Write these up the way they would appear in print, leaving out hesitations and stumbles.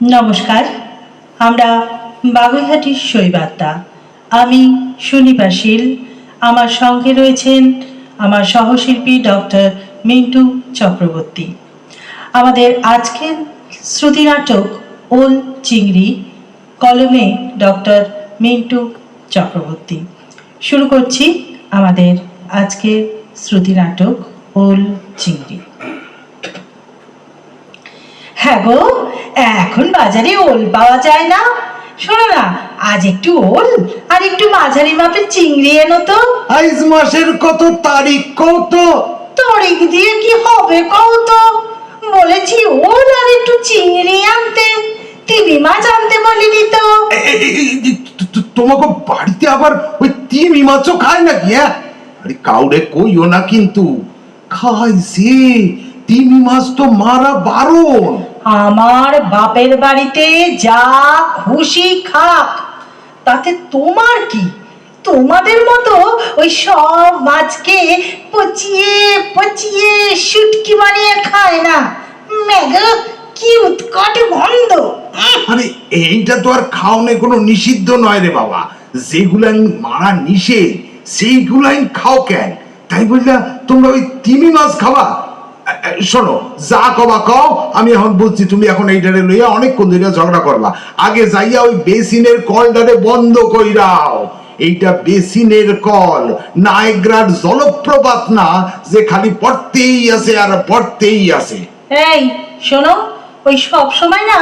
নমস্কার, আমরা বাগুইহাটির শৈবাত্তা। আমি সুনিপা শীল। আমার সঙ্গে রয়েছেন আমার সহশিল্পী ডক্টর মিন্টু চক্রবর্তী। আমাদের আজকের শ্রুতি নাটক ওল চিংড়ি, কলমে ডক্টর মিন্টু চক্রবর্তী। শুরু করছি আমাদের আজকের শ্রুতি নাটক ওল চিংড়ি। হ্যাঁ গো, এখন বাজারে ওল পাওয়া যায় না। শোনো না, আজ একটু ওল আর একটু মাঝারি মাপের চিংড়ি এনো তো। আইজ মাসের কত তারিখ কত? তারিখ দিয়ে কি হবে কও তো? বলেছি ওল আর একটু চিংড়ি আনতে, তিমি মাছ আনতে বলিনি তো। তোমাকে বাড়িতে আবার ওই তিমি মাছও খায় নাকি? হ্যাঁ, আরে কাউরে কইও না কিন্তু। খাইছে তিমি মাছ তো মারা বারণ। আমার বাপের বাড়িতে যা খুশি খাক, তাতে তোমার কি? তোমাদের মতো ওই সব মাছকে পচিয়ে পচিয়ে শুটকি বানিয়ে খায় না। মেঘা, কি উৎকট গন্ধ! আরে এইটা তো আর খাওনে কোনো নিষিদ্ধ নয় রে বাবা। যেগুলাই মারা নিষেধ সেইগুলাই খাও কেন? তাই বললা তোমরা ওই তিমি মাছ খাবা? শোনো, যা কবা কও, আমি এখন বুঝছি তুমি এখন এইটারে লইয়া অনেকক্ষণ ধরে ঝগড়া করবা। আগে যাইয়া ওই বেসিনের কলটারে বন্ধ কইরাও। এইটা বেসিনের কল, নায়গ্রার জলপ্রপাত না যে খালি পড়তেই আছে আর পড়তেই আছে। এই শোনো, ওই সব সময় না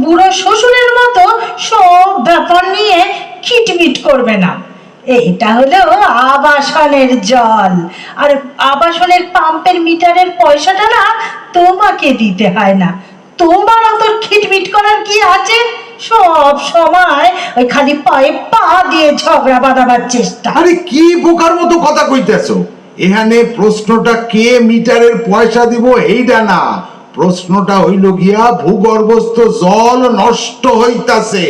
বুড়ো শ্বশুরের মতো সব ব্যাপার নিয়ে খিটমিট করবে না। এটা হলো আবাসনের জল, আর আবাসনের পাম্পের মিটারের পয়সাটা না তোমাকে দিতে হয় না। তোমার অত খিটমিট করার কি আছে? সব সময় ওই খালি পায়ে পা দিয়ে ঝগড়া বাঁধাবার চেষ্টা। আরে কি বোকার মতো কথা কইতেছো? এখানে প্রশ্নটা কে মিটারের পয়সা দিব এইটা না, প্রশ্নটা হইল গিয়া ভূগর্ভস্থ জল নষ্ট হইতাছে।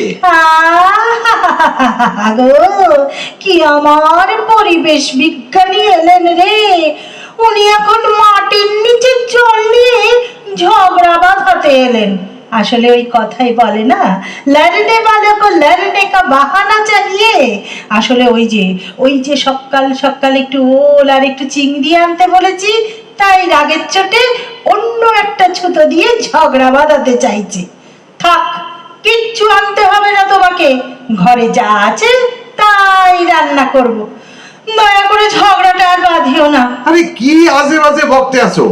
কি আমার পরিবেশ বিজ্ঞানী এলেন রে! উনি এখন মাটির নিচে জল নিয়ে ঝগড়া বাঁধাতে এলেন। আসলে ওই কথাই বলে না, লড়নে वाले को लड़ने का बहाना चाहिए। আসলে ওই যে সকাল সকাল একটু ওল আর একটু চিংড়ি আনতে বলেছি, তাই রাগের চোটে অন্য একটা ছুতো দিয়ে ঝগড়া বাঁধাতে চাইছে। থাক, কিচ্ছু আনতে হবে না তোমাকে, ঘরে যা আছে তাই রান্না করব। দয়া করে ঝগড়াটা আর বাঁধিও না। আরে কি আজে বাজে বকতে আছো?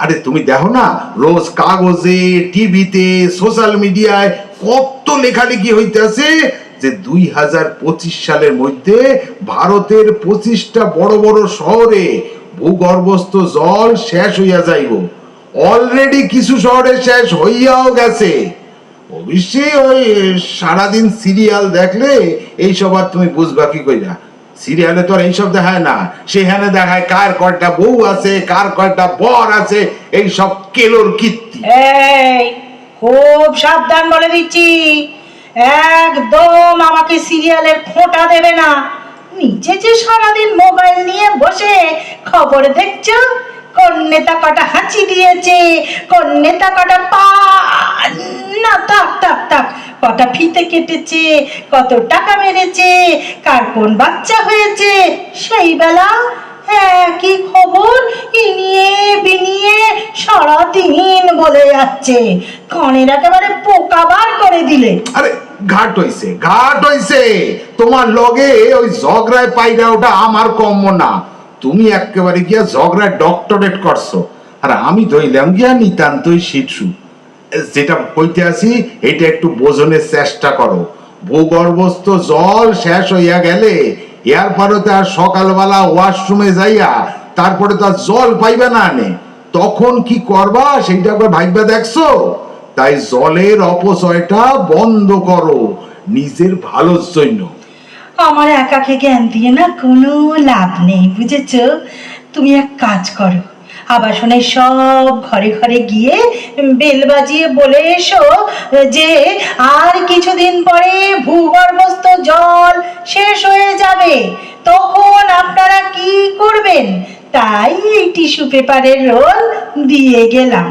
আরে তুমি দেখো না, রোজ কাগজে, টিভিতে, সোশ্যাল মিডিয়ায় কত লেখালেখি হইতেছে যে 2025 সালের মধ্যে ভারতের 25টা বড় বড় শহরে ভূগর্ভস্থ জল শেষ হইয়া যাইব। অলরেডি কিছু শহরে শেষ হইয়াও গেছে। অবশ্যই ওই সারাদিন সিরিয়াল দেখলে এইসব আর তুমি বুঝবা কি কইরা? সিরিয়ালে তো আর এইসব দেখায় না, সেখানে দেখায় কার কয়টা বউ আছে, কার কয়টা বর আছে, এইসব কেলোর কীর্তি। এই খুব সাবধান বলে দিচ্ছি, একদম আমাকে সিরিয়ালের খোঁটা দেবে না। নিজে যে সারাদিন মোবাইল নিয়ে বসে খবর দেখছো, কোন নেতা কটা হাঁচি দিয়েছে, কোন নেতা কটা পা না থাক থাক থাক, কটা ফিতে কেটেছে, কত টাকা মেরেছে, কার কোন বাচ্চা হয়েছে, সেই বেলা কি খবর ইনিয়ে বিনিয়ে সারাদিন বলে যাচ্ছে। কানের একেবারে পোকা বার করে দিলে। আরে ঘাট হইছে। তোমার লগে ওই ঝগড়ায় পাইরা ওটা আমার কম্য না। তুমি একেবারে গিয়া ঝগড়ায় ডক্টরেট করছো, আর আমি ধইলাম গিয়া নিতান্তই শিশু। যেটা কইতে আছি এটা একটু বোঝনের চেষ্টা করো। ভূগর্ভস্থ জল শেষ হইয়া গেলে এরপরে তো আর সকালবেলা ওয়াশরুমে যাইয়া তারপরে তো আর জল পাইবে না নে, তখন কি করবা সেইটা একবার ভাইবা দেখছো? তাই জলের অপচয়টা বন্ধ করো নিজের ভালোর জন্য। আমার একাকে জ্ঞান দিয়ে না কোনো লাভ নেই, বুঝেছো? তুমি এক কাজ করো, আবাসনের সব ঘরে ঘরে গিয়ে বেল বাজিয়ে বলে এসো যে আর কিছুদিন পরে ভূগর্ভস্থ জল শেষ হয়ে যাবে, তখন আপনারা কি করবেন? তাই এই টিস্যু পেপারের রোল দিয়ে গেলাম।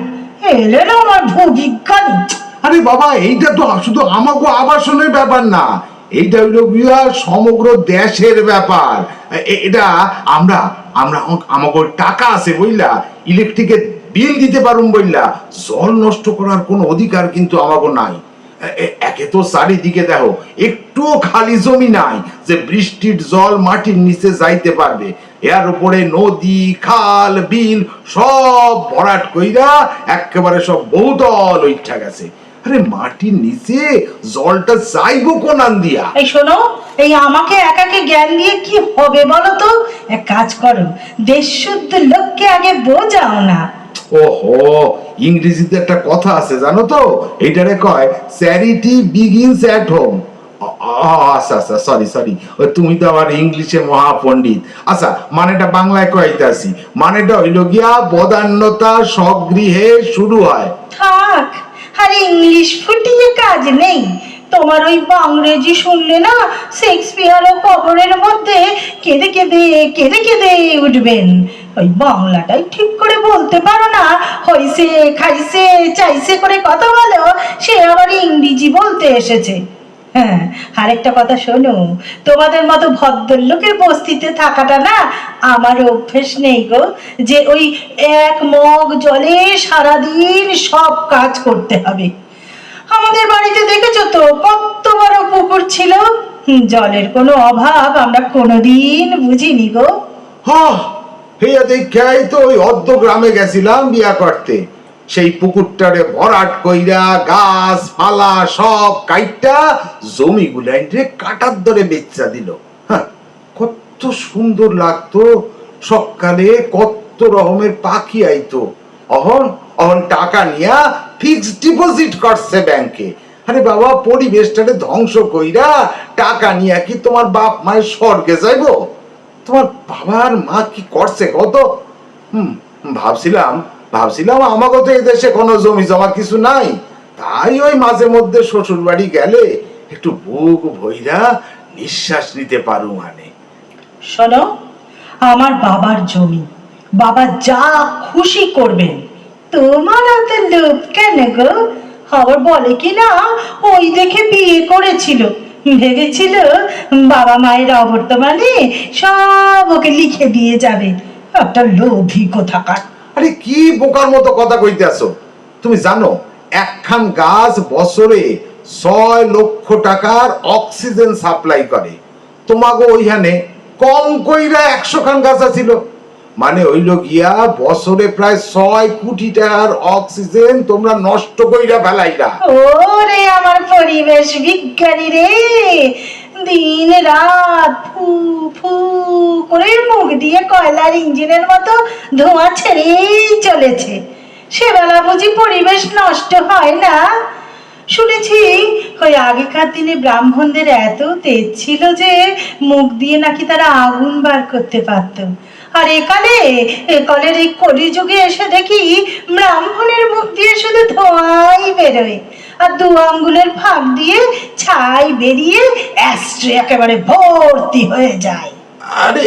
এলেন আমার ভূবিজ্ঞানী। আরে বাবা, এইটা তো শুধু আমাকে আবাসনের ব্যাপার না, এইটা হইল গিয়া সমগ্র দেশের ব্যাপার। এটা আমরা আমরা আমাকে টাকা আছে বললা, ইলেকট্রিকের বিল দিতে পারুম বললা, জল নষ্ট করার কোনো অধিকার কিন্তু আমাকে নাই। একে তো চারিদিকে দেখো একটুও খালি জমি নাই যে বৃষ্টির জল মাটির নিচে যাইতে পারবে। এর উপরে নদী খাল বিল সব ভরাট কইরা একেবারে সব বহুতল উঠা গেছে। আরে মাটির নিচে জলটা যাইবো কোনান দিয়া? এই শোনো, এই আমাকে একাকে জ্ঞান দিয়ে কি হবে বলো তো? এক কাজ করো, দেশ শুদ্ধ লোককে আগে বোঝাও না। ওহো, ইংরেজিতে একটা কথা আছে জানো তো, এইটারে কয় চ্যারিটি বিগিনস এট হোম। আচ্ছা আচ্ছা, সরি সরি, তুমি তো আবার ইংলিশে মহাপণ্ডিত। আচ্ছা, মানেটা বাংলায় কইতাছি, মানেটা হইল গিয়া বদান্যতা স্বগৃহে শুরু হয়। থাক, আর ইংলিশ ফুটিয়ে কাজ নেই। তোমার ওই বাংরেজি শুনলে না শেক্সপিয়ার ও কবরের মধ্যে কেঁদে কেঁদে কেঁদে কেঁদে উঠবেন। ওই বাংলাটাই ঠিক করে বলতে পারো না, হইছে খাইছে চাইছে করে কথা বলো, সে আবার ইংরেজি বলতে এসেছে। হ্যাঁ, আরেকটা কথা শোনো, তোমাদের মতো ভদ্রলোকের বস্তিতে থাকাটা না আমার অভ্যেস নেই গো, যে ওই এক মগ জলে সারাদিন সব কাজ করতে হবে। আমাদের বাড়িতে দেখেছো তো কত বড় পুকুর ছিল, জলের কোনো অভাব আমরা কোনোদিন বুঝিনি গো। হ্যাঁ, হেয়া দেখাই তো ওই অর্ধ গ্রামে গেছিলাম বিয়া করতে, সেই পুকুরটারে ভরাট কইরা গাছ পালা সব কাইটা জমি গুলাইন্ডে কাটার দরে বেচা দিল। হ্যাঁ, কত সুন্দর লাগতো, সকালে কত রকমের পাখি আইতো। অহন অহন টাকা নিয়া ফিক্সড ডিপোজিট করছে ব্যাংকে। আরে বাবা, পরিবেশটারে ধ্বংস কইরা টাকা নিয়া কি তোমার বাপ মায়ের স্বর্গে যাইবো? তোমার বাবার মা কি করছে কত? ভাবছিলাম ভাবছিলাম আমাকে তো এদেশে কোনো জমি জমা কিছু নাই, তাই ওই মাঝে মধ্যে শ্বশুর বাড়ি গেলে একটু বুক ভইরা নিঃশ্বাস নিতে পারু। মানে শোনো, আমার বাবার জমি, বাবা যা খুশি করবেন, তোমার হাতে লোভ কেন গো? আবার বলে কি না ওই দেখে বিয়ে করেছিল, ভেবেছিল বাবা মায়ের অবর্তমানে সব ওকে লিখে দিয়ে যাবে। একটা লোভী কোথাকার। আরে কি বোকার মতো কথা কইতেছো? তুমি জানো একখান গাছ বছরে 6 লক্ষ টাকার অক্সিজেন সাপ্লাই করে। তোমাকে ওইখানে কম কইরা 100 খান গাছ ছিল, মানে হইল গিয়া বছরে প্রায় 6 কোটি টাকার অক্সিজেন তোমরা নষ্ট কইরা ফেলাইলা। ওরে আমার পরিবেশ বিজ্ঞানী রে, দিন রাত ফু ফু করে মুখ দিয়ে কয়লার ইঞ্জিনের মতো ধোঁয়া ছেড়েই চলেছে। সেবেলা বুঝি পরিবেশ নষ্ট হয় না? শুনেছি ওই আগেকার দিনে ব্রাহ্মণদের এত তেজ ছিল যে মুখ দিয়ে নাকি তারা আগুন বার করতে পারত। আর একালের এই কলিযুগে এসে দেখি ব্রাহ্মণের মুখ দিয়ে শুধু ধোঁয়াই বেরোয়, আর 2 আঙ্গুলের ফাঁক দিয়ে ছাই বেরিয়ে অ্যাস্ট্রে একেবারে ভর্তি হয়ে যায়। আরে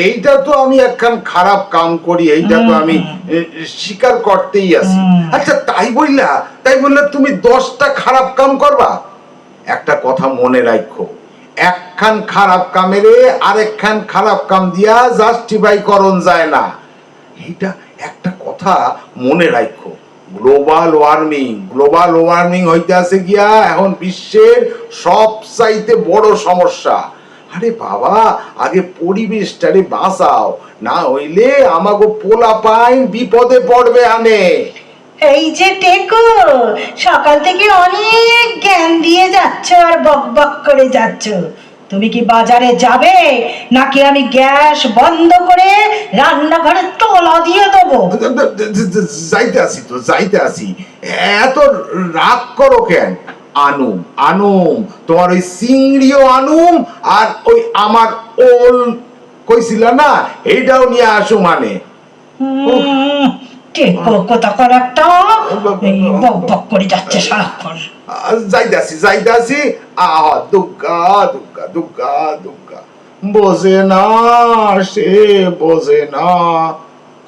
এইটা তো আমি একখান খারাপ কাম করি, এইটা তো আমি স্বীকার করতেই আছি। আচ্ছা, তাই বললা তুমি 10টা খারাপ কাম করবা? একটা কথা মনে রাখো, একখান খারাপ কামেরে আরেকখান খারাপ কাম দিয়া জাস্টিফাই করন যায় না। এইটা একটা কথা মনে রাখো, গ্লোবাল ওয়ার্মিং হইতে আছে গিয়া এখন বিশ্বের সবচাইতে বড় সমস্যা। আরে বাবা, আগে পরিবেশটারে বাঁচাও, না হইলে আমাগো পোলা পাইন বিপদে পড়বে। আনে এই যে টেকো, সকাল থেকে অনেক জ্ঞান দিয়ে যাচ্ছ আর বক বক করে যাচ্ছ। তুমি কি বাজারে যাবে, নাকি আমি গ্যাস বন্ধ করে রান্নাঘরে তলা দিয়ে দেবো? যাইতে আসি, এত রাগ করো কেন? আনুম তোমার ওই চিংড়িও আনুম, আর ওই আমার ওল কইছিল না এইটাও নিয়ে আসো। মানে টেকো কোথাকার একটা, এই বক বক করে যাচ্ছে সারাক্ষণ। যাইতাছি। দুগ্গা দুগ্গা দুগ্গা দুগ্গা, বোঝে না, সে বোঝে না,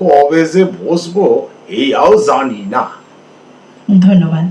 কবে যে বসবো এইও জানি না। ধন্যবাদ।